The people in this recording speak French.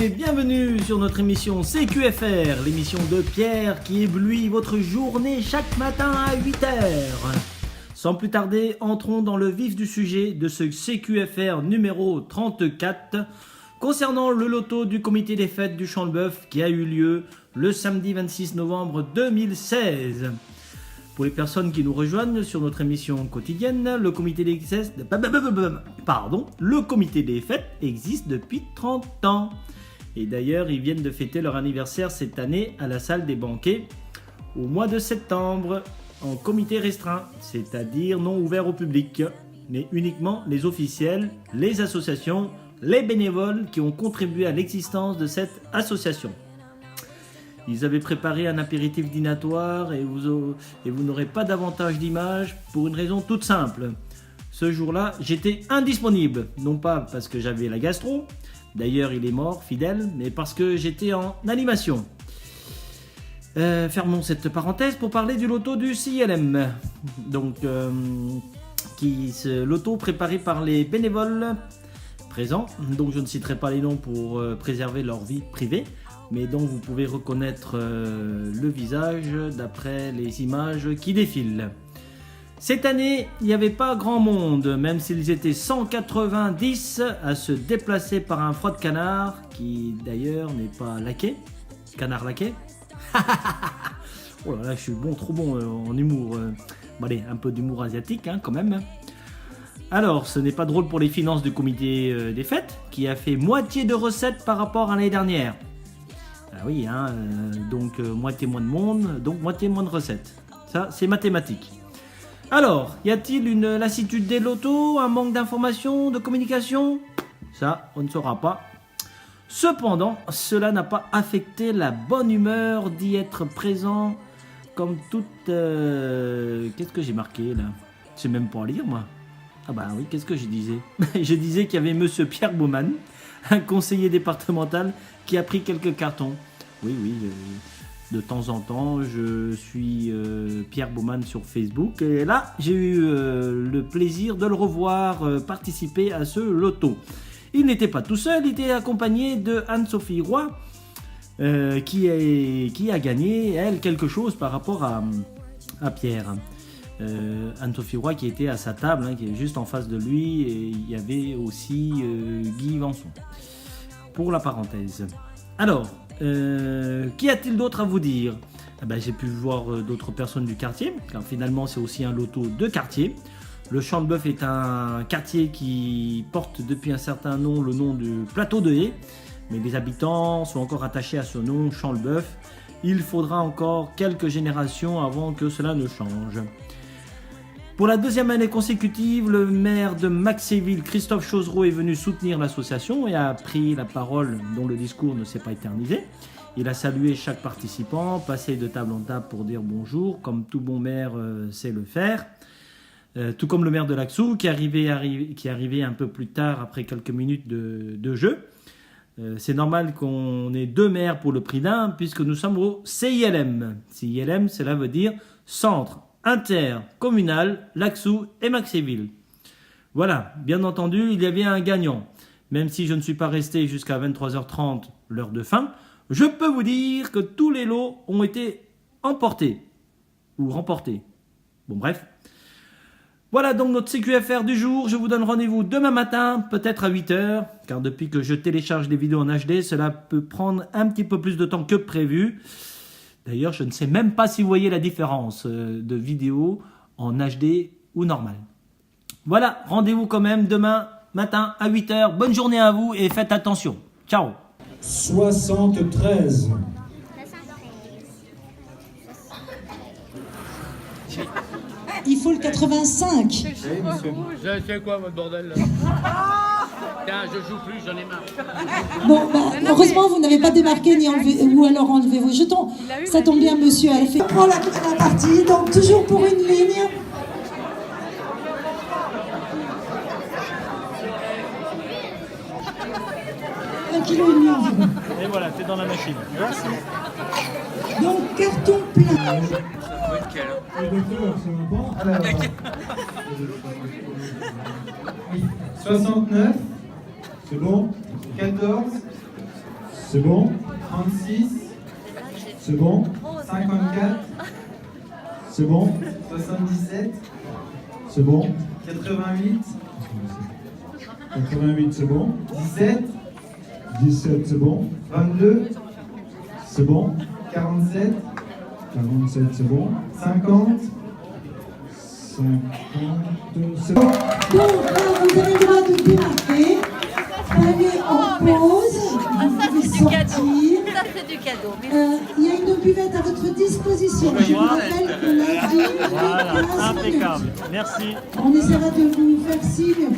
et bienvenue sur notre émission CQFR, l'émission de Pierre qui éblouit votre journée chaque matin à 8h. Sans plus tarder, entrons dans le vif du sujet de ce CQFR numéro 34 concernant le loto du comité des fêtes du Champ-de-Bœuf qui a eu lieu le samedi 26 novembre 2016. Pour les personnes qui nous rejoignent sur notre émission quotidienne, le comité des fêtes existe depuis 30 ans. Et d'ailleurs, ils viennent de fêter leur anniversaire cette année à la salle des banquets au mois de septembre en comité restreint, c'est-à-dire non ouvert au public, mais uniquement les officiels, les associations, les bénévoles qui ont contribué à l'existence de cette association. Ils avaient préparé un apéritif dînatoire et vous n'aurez pas davantage d'images pour une raison toute simple. Ce jour-là, j'étais indisponible, non pas parce que j'avais la gastro, d'ailleurs il est mort, fidèle, mais parce que j'étais en animation. Fermons cette parenthèse pour parler du loto du CILM. Donc, ce loto préparé par les bénévoles présents, donc je ne citerai pas les noms pour préserver leur vie privée, mais dont vous pouvez reconnaître le visage d'après les images qui défilent. Cette année, il n'y avait pas grand monde, même s'ils étaient 190 à se déplacer par un froid de canard, qui d'ailleurs n'est pas laqué, canard laqué. Oh là là, je suis bon, trop bon en humour. Bon, allez, un peu d'humour asiatique hein, quand même. Alors, ce n'est pas drôle pour les finances du comité des fêtes, qui a fait moitié de recettes par rapport à l'année dernière. Ah oui, hein, donc moitié moins de monde, donc moitié moins de recettes. Ça, c'est mathématique. Alors, y a-t-il une lassitude des lotos, un manque d'information, de communication? Ça, on ne saura pas. Cependant, cela n'a pas affecté la bonne humeur d'y être présent comme toute... Qu'est-ce que j'ai marqué là? Je sais même pas lire moi. Ah bah oui, qu'est-ce que je disais? Je disais qu'il y avait monsieur Pierre Baumann, un conseiller départemental qui a pris quelques cartons. Oui, de temps en temps, je suis Pierre Baumann sur Facebook. Et là, j'ai eu le plaisir de le revoir participer à ce loto. Il n'était pas tout seul, il était accompagné de Anne-Sophie Roy, qui a gagné, elle, quelque chose par rapport à Pierre. Anne-Sophie Roy qui était à sa table, hein, qui est juste en face de lui, et il y avait aussi Guy Vanson. Pour la parenthèse. Alors, qu'y a-t-il d'autre à vous dire? J'ai pu voir d'autres personnes du quartier, car finalement c'est aussi un loto de quartier. Le Champ-de-Bœuf est un quartier qui porte depuis un certain nom le nom du plateau de Haye, mais les habitants sont encore attachés à ce nom, Champ-de-Bœuf. Il faudra encore quelques générations avant que cela ne change. Pour la deuxième année consécutive, le maire de Maxéville, Christophe Chauzereau, est venu soutenir l'association et a pris la parole dont le discours ne s'est pas éternisé. Il a salué chaque participant, passé de table en table pour dire bonjour, comme tout bon maire sait le faire. Tout comme le maire de Laxou, qui arrivait un peu plus tard après quelques minutes de jeu. C'est normal qu'on ait deux maires pour le prix d'un, puisque nous sommes au CILM. CILM, cela veut dire Centre intercommunal Laxou et Maxéville. Voilà, bien entendu, il y avait un gagnant. Même si je ne suis pas resté jusqu'à 23h30, l'heure de fin, je peux vous dire que tous les lots ont été emportés. Ou remportés. Bon, bref. Voilà donc notre CQFR du jour. Je vous donne rendez-vous demain matin, peut-être à 8h, car depuis que je télécharge des vidéos en HD, cela peut prendre un petit peu plus de temps que prévu. D'ailleurs, je ne sais même pas si vous voyez la différence de vidéo en HD ou normal. Voilà, rendez-vous quand même demain matin à 8h. Bonne journée à vous et faites attention. Ciao. 73. Il faut le 85. Oui, monsieur. C'est quoi votre bordel là? Tiens, je joue plus, j'en ai marre. Bon, heureusement, vous n'avez pas démarqué ni enlevé, ou alors enlevé vos jetons. Ça tombe bien, monsieur. Elle fait prendre la partie, donc toujours pour une ligne. Un kilo et demi environ. Et voilà, c'est dans la machine. Merci. Donc, carton plein. Le docteur, ça va pas? 69. C'est bon. 14. C'est bon? 36, C'est bon? 54, C'est bon? 77, C'est bon? 88, 88, c'est bon? 17, 17, c'est bon? 22, C'est bon? 47, 47, c'est bon? 50. 50, c'est bon? Donc là, vous avez le droit de démarquer. Allez en pause. Vous pouvez sortir. Ça, c'est du cadeau. Il y a une buvette à votre disposition. Je vous rappelle que lundi, Voilà, à 15 minutes. impeccable. Merci. On essaiera de vous faire signe.